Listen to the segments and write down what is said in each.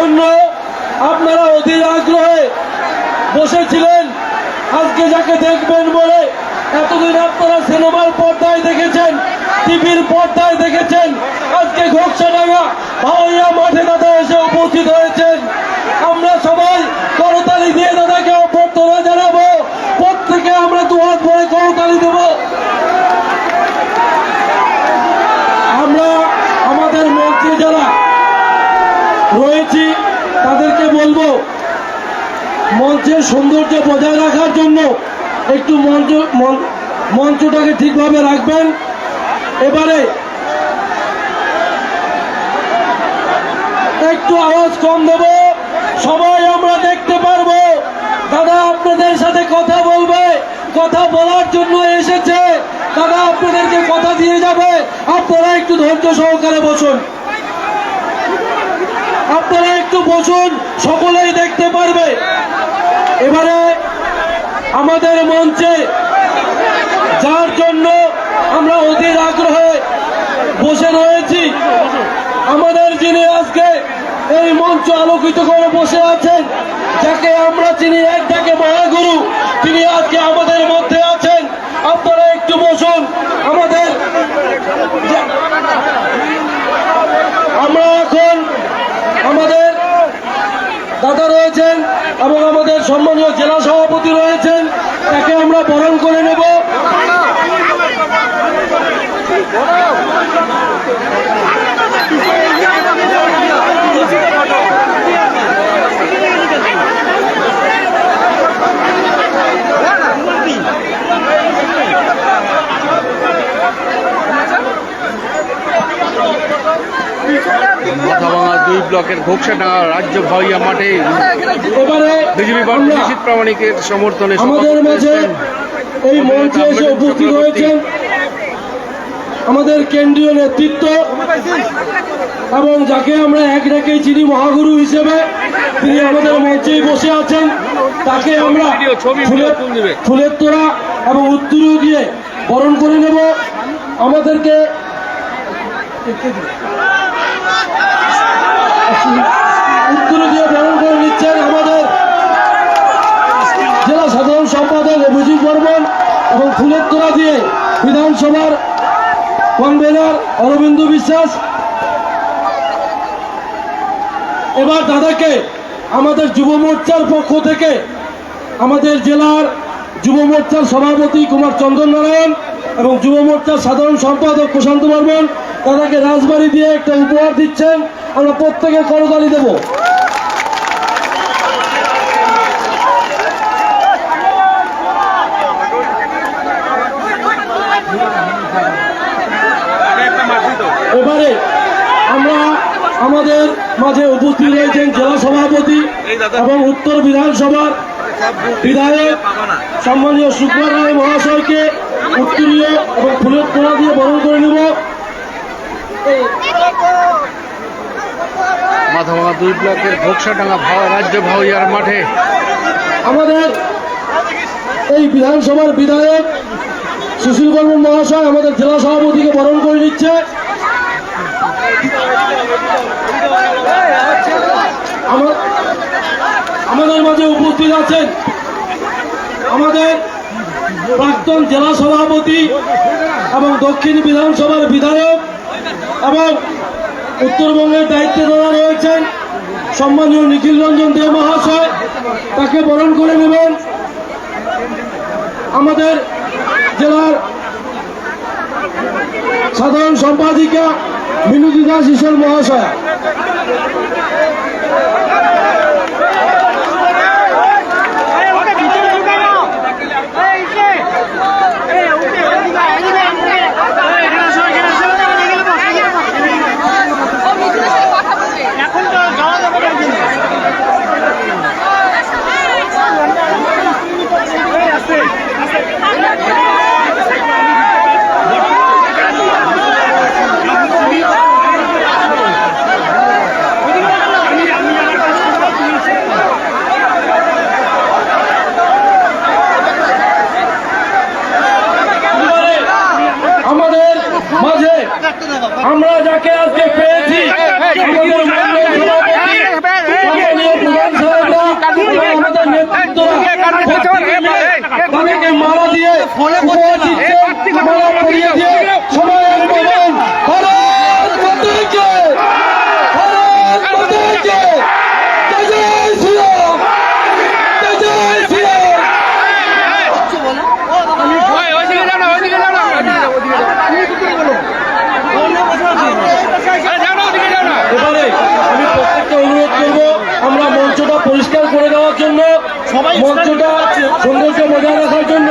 জন্য আপনারা অধীর আগ্রহে বসেছিলেন। আজকে যাকে দেখবেন বলে এতদিন আপনারা সিনেমার পর্দায় দেখেছেন, টিভির পর্দায় দেখেছেন, আজকে ঘোকসাডাঙ্গা ভাওয়াইয়া মাঠে দাদা এসে উপস্থিত হয়েছেন। আমরা সবাই করতালি দিয়ে দাদাকে অভ্যর্থনা জানাবো। প্রত্যেকে আমরা দুহাত ভরে করতালি দেব। আমরা আমাদের মঞ্চে যারা রয়েছি তাদেরকে বলবো মঞ্চের সৌন্দর্য বজায় রাখার জন্য একটু মঞ্চটাকে ঠিকভাবে রাখবেন। এবারে একটু আওয়াজ কম দেব, সবাই আমরা দেখতে পারবো। দাদা আপনাদের সাথে কথা বলবে, কথা বলার জন্য এসেছে। দাদা আপনাদেরকে কথা দিয়ে যাবে, আপনারা একটু ধৈর্য সহকারে বসুন। আপনারা একটু বসুন, সকলেই দেখতে পারবে। এবারে আমাদের মঞ্চে যার জন্য আমরা অধীর আগ্রহে বসে রয়েছি, আমাদের যিনি আজকে এই মঞ্চ আলোকিত করে বসে আছেন, যাকে আমরা চিনি এক ডাকে মহাগুরু, তিনি আজকে আমাদের মধ্যে আছেন। আপনারা একটু বসুন। আমরা এখন আমাদের দাদা রয়েছেন এবং আমাদের সম্মানীয় জেলা সভাপতি রয়েছেন, তাকে আমরা বরণ করে নেব। মাথাভাঙা 2 ব্লকের ঘোকসাডাঙ্গা রাজ্য ভাওয়াইয়া মাঠে এবারে বিজেপি নিশীথ প্রামাণিকের সমর্থনে আমাদের মাঝে এই মঞ্চে এসে উপস্থিত হয়েছেন আমাদের কেন্দ্রীয় নেতৃত্ব এবং যাকে আমরা এক রেখেই চিনি মহাগুরু হিসেবে, তিনি আমাদের মঞ্চেই বসে আছেন। তাকে আমরা ফুলের তোড়া এবং উত্তরীয় দিয়ে বরণ করে নেব। আমাদেরকে উত্তরীয় দিয়ে বরণ করে নিচ্ছেন আমাদের জেলা সাধারণ সম্পাদক অভিজিৎ বর্মন এবং ফুলের তোড়া দিয়ে বিধানসভার কনভেনর অরবিন্দ বিশ্বাস। এবার দাদাকে আমাদের যুব মোর্চার পক্ষ থেকে আমাদের জেলার যুব মোর্চার সভাপতি কুমার চন্দন নারায়ণ এবং যুব মোর্চার সাধারণ সম্পাদক প্রশান্ত বর্মন দাদাকে রাজবাড়ি দিয়ে একটা উপহার দিচ্ছেন। আমরা প্রত্যেকে করতালি দেব। এবারে আমরা আমাদের মাঝে উপস্থিত রয়েছেন জেলা সভাপতি এবং উত্তর বিধানসভার বিধায়ক সম্মানীয় সুকুমার রায় মহাশয়কে উত্তরীয় এবং ফুলের তোড়া দিয়ে বরণ করে নেব। মাথাভাঙা 2 ব্লকের ঘোকসাডাঙ্গা রাজ্য ভাওয়াইয়ার মাঠে আমাদের এই বিধানসভার বিধায়ক সুশীল বর্মন মহাশয় আমাদের জেলা সভাপতিকে বরণ করে নিচ্ছে। আমাদের মাঝে উপস্থিত আছেন আমাদের প্রাক্তন জেলা সভাপতি এবং দক্ষিণ বিধানসভার বিধায়ক এবং উত্তরবঙ্গের দায়িত্বে যারা রয়েছেন সম্মানীয় নিখিল রঞ্জন দে মহাশয়, তাকে বরণ করে নেবেন। আমাদের জেলার সাধারণ সম্পাদিকা মিনতি দাস ঈশ্বর মহাশয়। আমাদের নেতৃত্বরা তাদেরকে মালা দিয়ে উপহার দিচ্ছেন, মালা পরিয়ে দিয়ে সবাই বলুন ভারত মাতাকে, ভারত মাতাকে, জয় জয় শ্রীরাম, জয় জয় শ্রীরাম। এবারে আমি প্রত্যেককে অনুরোধ করব আমরা মঞ্চটা পরিষ্কার করে দেওয়ার জন্য, মঞ্চটা সৌন্দর্য বজায় রাখার জন্য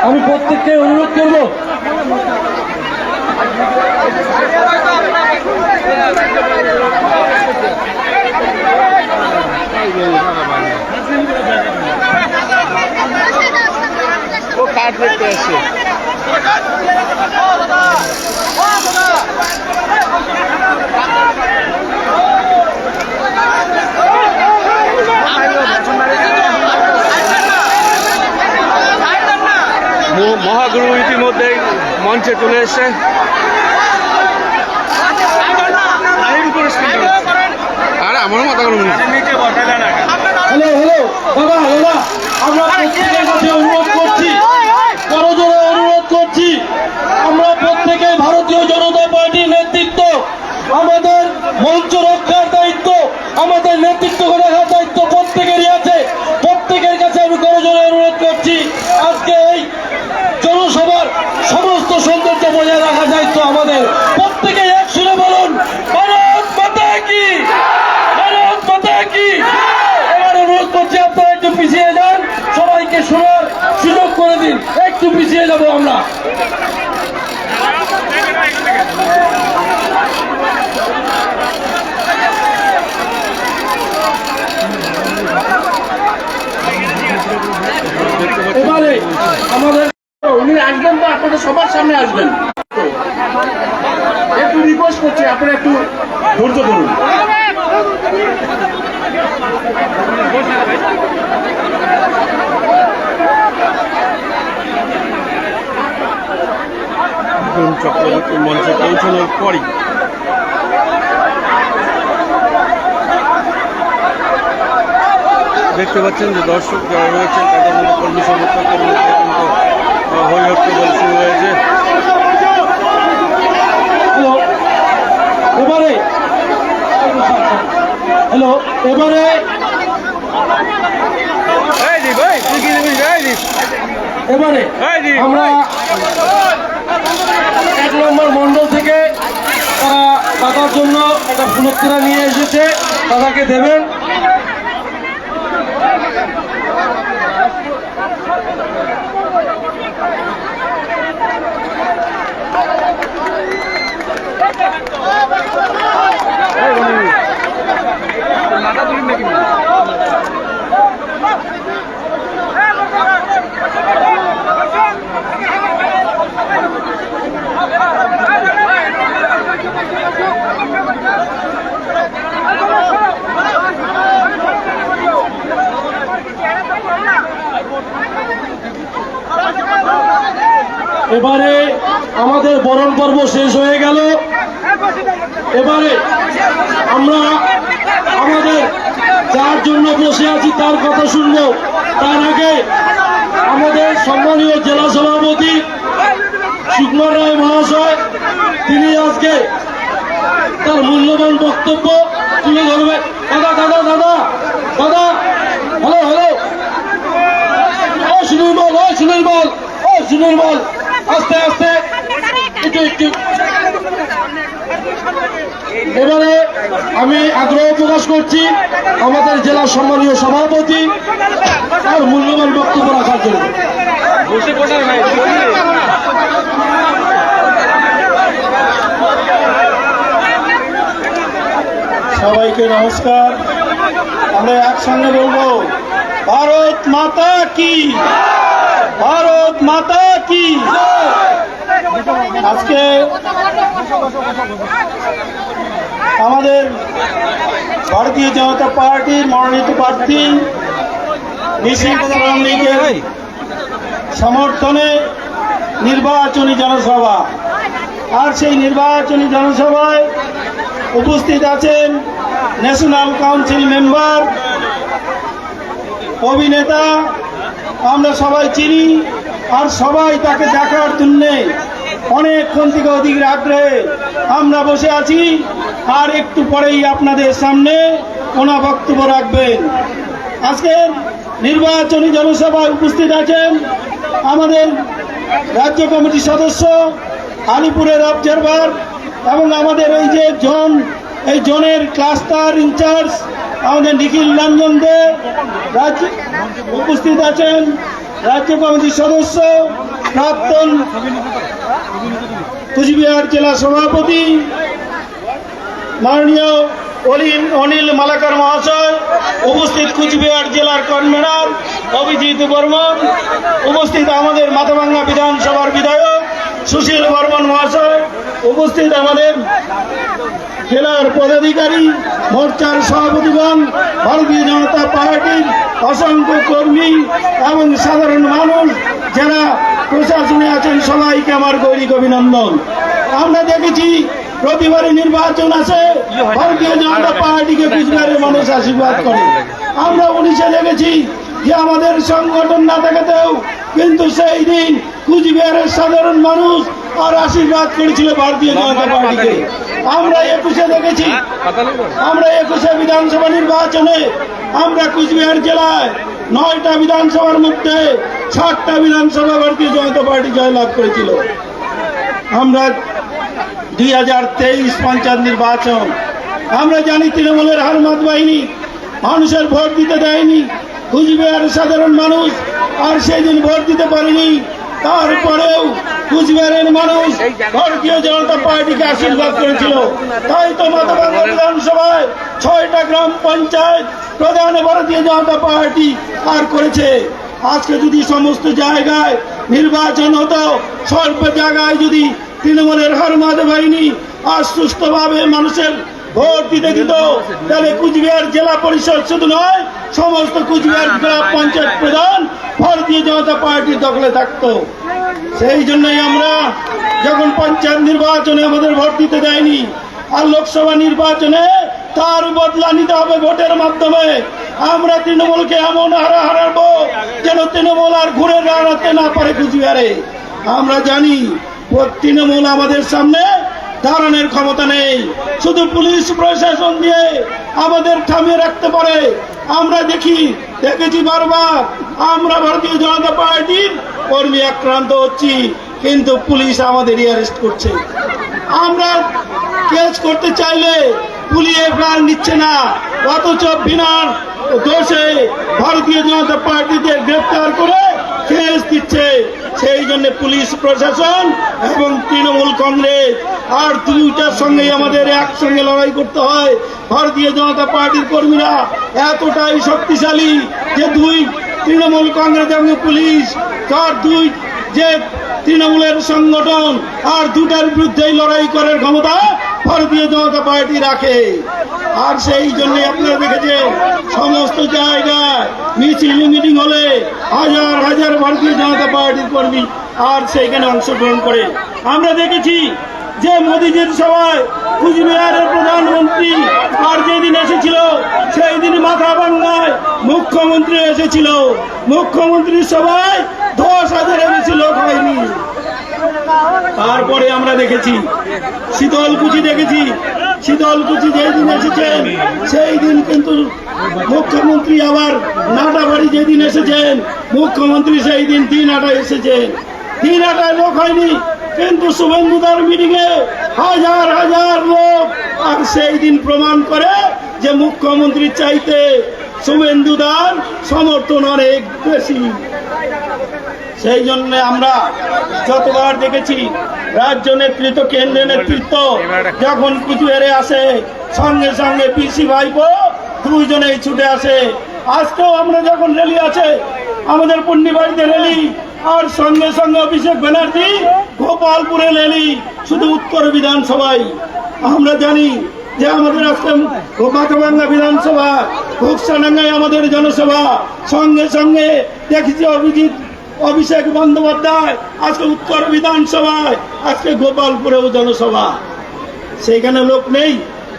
আমি প্রত্যেককে অনুরোধ করব। ও কাঠ দেখতে আসছে। মহাগুরু ইতিমধ্যেই মঞ্চে চলে এসছে। আরে আমারও মাথা গরম হয়েছে। হ্যালো হ্যালো দাদা দাদা, আমরা প্রত্যেকের কাছে অনুরোধ করছি, করজোড়ে অনুরোধ করছি, আমরা প্রত্যেকে ভারতীয় জনতা পার্টির নেতৃত্ব, আমাদের মঞ্চ রক্ষার দায়িত্ব, আমাদের নেতৃত্ব রাখার দায়িত্ব প্রত্যেকেরই আছে। প্রত্যেকের কাছে আমি করজোড়ে অনুরোধ করছি, আজকে এই জনসভার সমস্ত সৌন্দর্য বজায় রাখার দায়িত্ব আমাদের। প্রত্যেকে এক সুরে বলুন ভারত মাতা কি, ভারত মাতা কি। এবার অনুরোধ করছি আপনারা একটু পিছিয়ে যান, সবাইকে শোনার সুযোগ করে দিন, একটু পিছিয়ে যাব আমরা। এবারে আমাদের উনি আসবেন তো আপনাদের সবার সামনে আসবেন, একটু রিকোয়েস্ট করছি আপনারা একটু ধৈর্য ধরুন। চক্রবর্তী মঞ্চে পৌঁছানোর পরই দেখতে পাচ্ছেন যে দর্শক যারা রয়েছেন তাদের মধ্যে কর্মী সমর্থকদের মধ্যে কিন্তু হই হট্টগোল শুরু হয়েছে। হ্যালো এবারে, হ্যালো এবারে এবারে আমরা 1 নম্বর মণ্ডল থেকে তারা দাদার জন্য একটা ফুলতোড়া নিয়ে এসেছে, দাদাকে দেবেন। এবারে আমাদের বরণ পর্ব শেষ হয়ে গেল। এবারে আমরা আমাদের যার জন্য বসে আছি তার কথা শুনবো। তার আগে আমাদের সম্মানীয় জেলা সভাপতি সুকুমার রায় মহাশয়, তিনি আজকে তার মূল্যবান বক্তব্য তুলে ধরবেন। দাদা দাদা দাদা দাদা, হ্যালো হ্যালো, ও সুনির্মল, ও সুনির্মল, ও সুনির্মল, আস্তে আস্তে একটু একটু। এবারে আমি আগ্রহ প্রকাশ করছি আমাদের জেলার সম্মানীয় সভাপতি তার মূল্যবান বক্তব্য রাখার জন্য। সবাইকে নমস্কার। আমরা একসঙ্গে বলবো ভারত মাতা কি, ভারত মাতা কি। আজকে আমাদের ভারতীয় জনতা পার্টির মনোনীত প্রার্থী নিশীথ শ্রম লীগের সমর্থনে নির্বাচনী জনসভা, আর সেই নির্বাচনী জনসভায় উপস্থিত আছেন ন্যাশনাল কাউন্সিল মেম্বার অভিনেতা, আমরা সবাই চিনি, আর সবাই তাকে দেখার জন্যে অনেকক্ষণ থেকে অধিক আগ্রহে আমরা বসে আছি। আর একটু পরেই আপনাদের সামনে ওনা বক্তব্য রাখবেন। আজকের নির্বাচনী জনসভায় উপস্থিত আছেন আমাদের রাজ্য কমিটির সদস্য, আলিপুরের অবজারভার এবং আমাদের এই জোনের ক্লাস্টার ইনচার্জ আমাদের নিখিল রঞ্জন দে। উপস্থিত আছেন রাজ্য কমিটির সদস্য, প্রাক্তন কুচবিহার জেলা সভাপতি মাননীয় অনিল মালাকার মহাশয়। উপস্থিত কুচবিহার জেলার কনভেনার অভিজিৎ বর্মন। উপস্থিত আমাদের মাথাভাঙ্গা বিধানসভার বিধায়ক সুশীল বর্মন মহাশয়। উপস্থিত আমাদের জেলার পদাধিকারী, মোর্চার সভাপতিগণ, ভারতীয় জনতা পার্টির অসংখ্য কর্মী এবং সাধারণ মানুষ যারা প্রশাসনে আছেন, সবাইকে আমার গৈরিক অভিনন্দন। আমরা দেখেছি প্রতিবারই নির্বাচন আসে, ভারতীয় জনতা পার্টিকে কুচবিহারের মানুষ আশীর্বাদ করে। আমরা 19-এ দেখেছি যে আমাদের সংগঠন না থাকাতেও কিন্তু সেই দিন কুচবিহারের সাধারণ মানুষ আর আশীর্বাদ করেছিল ভারতীয় জনতা পার্টিকে। আমরা 21-এ দেখেছি, আমরা 21-এ বিধানসভা নির্বাচনে আমরা কুচবিহার জেলায় 9টা বিধানসভার মধ্যে 7টা বিধানসভা ভারতীয় জনতা পার্টি জয়লাভ করেছিল। আমরা 2023 পঞ্চায়েত নির্বাচন আমরা জানি তৃণমূলের হারমাত বাহিনী মানুষের ভোট দিতে দেয়নি, কুচবিহারের সাধারণ মানুষ আর সেই দিন ভোট দিতে পারেনি। তারপরেও কুচবিহারের মানুষ ভারতীয় জনতা পার্টিকে আশীর্বাদ করেছিল। তাই তো মাথাভাঙ্গা বিধানসভায় 6টা গ্রাম পঞ্চায়েত প্রধান ভারতীয় জনতা পার্টি আর করেছে। আজকে যদি সমস্ত জায়গায় নির্বাচন হতো, স্বল্প জায়গায় যদি তৃণমূলের হারমাত বাহিনী আর সুস্থভাবে মানুষের ভোট দিতে দিত, তাহলে কুচবিহার জেলা পরিষদ শুধু নয়, সমস্ত কুচবিহার গ্রাম পঞ্চায়েত প্রধান ভারতীয় জনতা পার্টির দখলে থাকতো। সেই জন্যই আমরা যখন পঞ্চায়েত নির্বাচনে আমাদের ভোট দিতে দেয়নি, আর লোকসভা নির্বাচনে তার বদলা নিতে হবে ভোটের মাধ্যমে। আমরা তৃণমূলকে এমন হারাবো যেন তৃণমূল আর ঘুরে দাঁড়াতে না পারে কুচবিহারে। আমরা জানি তৃণমূল আমাদের সামনে দাঁড়ানোর ক্ষমতা নেই, শুধু পুলিশ প্রশাসন দিয়ে আমাদের থামিয়ে রাখতে পারে। আমরা দেখেছি বারবার আমরা ভারতীয় জনতা পার্টির কর্মী আক্রান্ত হচ্ছি, কিন্তু পুলিশ আমাদের অ্যারেস্ট করছে। আমরা কেস করতে চাইলে পুলিশ প্রাণ নিচ্ছে না, অথচ বিনা দোষে ভারতীয় জনতা পার্টিদের গ্রেপ্তার করে কেস দিচ্ছে। সেই জন্য পুলিশ প্রশাসন এবং তৃণমূল কংগ্রেস আর দুইটার সঙ্গে আমাদের একসঙ্গে লড়াই করতে হয়। ভারতীয় জনতা পার্টির কর্মীরা এতটাই শক্তিশালী যে তৃণমূল কংগ্রেস এবং পুলিশ যে তৃণমূলের সংগঠন আর দুটার বিরুদ্ধেই লড়াই করার ক্ষমতা ভারতীয় জনতা পার্টি রাখে। আর সেই জন্য আপনারা দেখেছেন সমস্ত জায়গায় মিছিল মিটিং হলে হাজার হাজার ভারতীয় জনতা পার্টির কর্মী আর সেইখানে অংশগ্রহণ করে। আমরা দেখেছি যে মোদীজির সভায় কুচবিহারের প্রধানমন্ত্রী আর যেদিন এসেছিল সেই দিন মাথাভাঙ্গায় মুখ্যমন্ত্রী এসেছিল। মুখ্যমন্ত্রীর সভায় 10,000 বেশি লোক হয়নি। তারপরে আমরা দেখেছি শীতলকুচি শীতলকুচি যেদিন এসেছেন সেই দিন কিন্তু মুখ্যমন্ত্রী আবার নাটাবাড়ি যেদিন এসেছেন মুখ্যমন্ত্রী সেই দিন দিনহাটায় এসেছেন। দিনহাটায় লোক হয়নি, কিন্তু শুভেন্দুদার মিটিং এ হাজার হাজার লোক। আর সেই দিন প্রমাণ করে যে মুখ্যমন্ত্রীর চাইতে শুভেন্দুদার সমর্থন অনেক বেশি। সেই জন্য আমরা যতবার দেখেছি রাজ্য নেতৃত্ব, কেন্দ্রের নেতৃত্ব যখন কুচবিহারে আসে সঙ্গে সঙ্গে পিসি ভাইপো দুইজনেই ছুটে আসে। আজকেও আমরা যখন র্যালি আছে আমাদের পুন্ডিবাড়িতে র্যালি, আর সঙ্গে সঙ্গে অভিষেক ব্যানার্জি গোপালপুরে র্যালি, শুধু উত্তর বিধানসভায়। আমরা জানি যে আমাদের আজকে মাথাভাঙ্গা বিধানসভা, ঘোকসাডাঙ্গায় আমাদের জনসভা, সঙ্গে সঙ্গে দেখেছি অভিষেক বন্দ্যোপাধ্যায় আজকে উত্তর বিধানসভায়, আজকে গোপালপুরেও জনসভা। সেইখানে লোক নেই,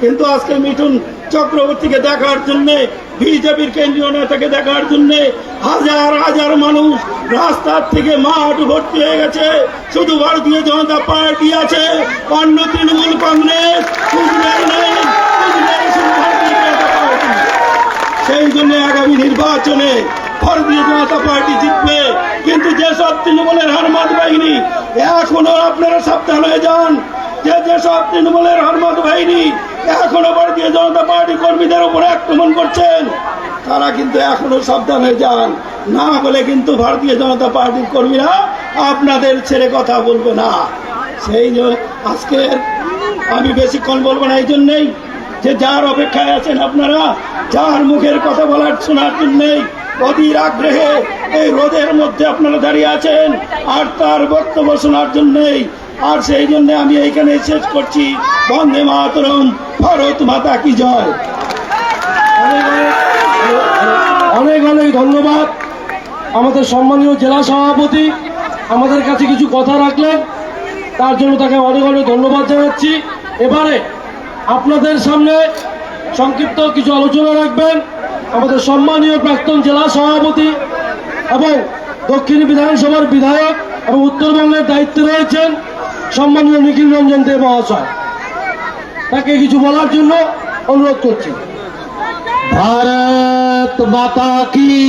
কিন্তু আজকে মিঠুন চক্রবর্তীকে দেখার জন্য, বিজেপির কেন্দ্রীয় নেতাকে দেখার জন্য হাজার হাজার মানুষ রাস্তার থেকে মাঠ ভর্তি হয়ে গেছে। শুধু ভারতীয় জনতা পার্টি আছে, অন্য তৃণমূল কংগ্রেস কুচবিহার নেই, কুচবিহারে শুধু ভারতীয় জনতা পার্টি। সেই জন্য আগামী নির্বাচনে ভারতীয় জনতা পার্টি জিতবে। কিন্তু যেসব তৃণমূলের হারমাত বাহিনী, এখনো আপনারা সাবধান হয়ে যান, যেসব তৃণমূলের হারমাত বাহিনী এখনো ভারতীয় জনতা পার্টি কর্মীদের উপরে আক্রমণ করছেন, তারা কিন্তু এখনো সাবধান হয়ে যান, না হলে কিন্তু ভারতীয় জনতা পার্টির কর্মীরা আপনাদের ছেড়ে কথা বলবে না। সেই জন্য আজকে আমি বেশিক্ষণ বলবো না, এই জন্যেই যে যার অপেক্ষায় আছেন আপনারা, যার মুখের কথা বলার শোনার জন্যেই অধীর আগ্রহে এই রোদের মধ্যে আপনারা দাঁড়িয়ে আছেন, আর তার বক্তব্য শোনার জন্যই। আর সেই জন্য আমি এইখানে শেষ করছি। বন্দে মাতরম, ভারত মাতা কি জয়। অনেক অনেক ধন্যবাদ আমাদের সম্মানীয় জেলা সভাপতি আমাদের কাছে কিছু কথা রাখলেন, তার জন্য তাকে অনেক অনেক ধন্যবাদ জানাচ্ছি। এবারে আপনাদের সামনে সংক্ষিপ্ত কিছু আলোচনা রাখবেন আমাদের সম্মানীয় প্রাক্তন জেলা সভাপতি এবং দক্ষিণ বিধানসভার বিধায়ক এবং উত্তরবঙ্গের দায়িত্বে রয়েছেন সম্মানীয় নিখিল রঞ্জন দে মহাশয়। তাকে কিছু বলার জন্য অনুরোধ করছি। भारत माता की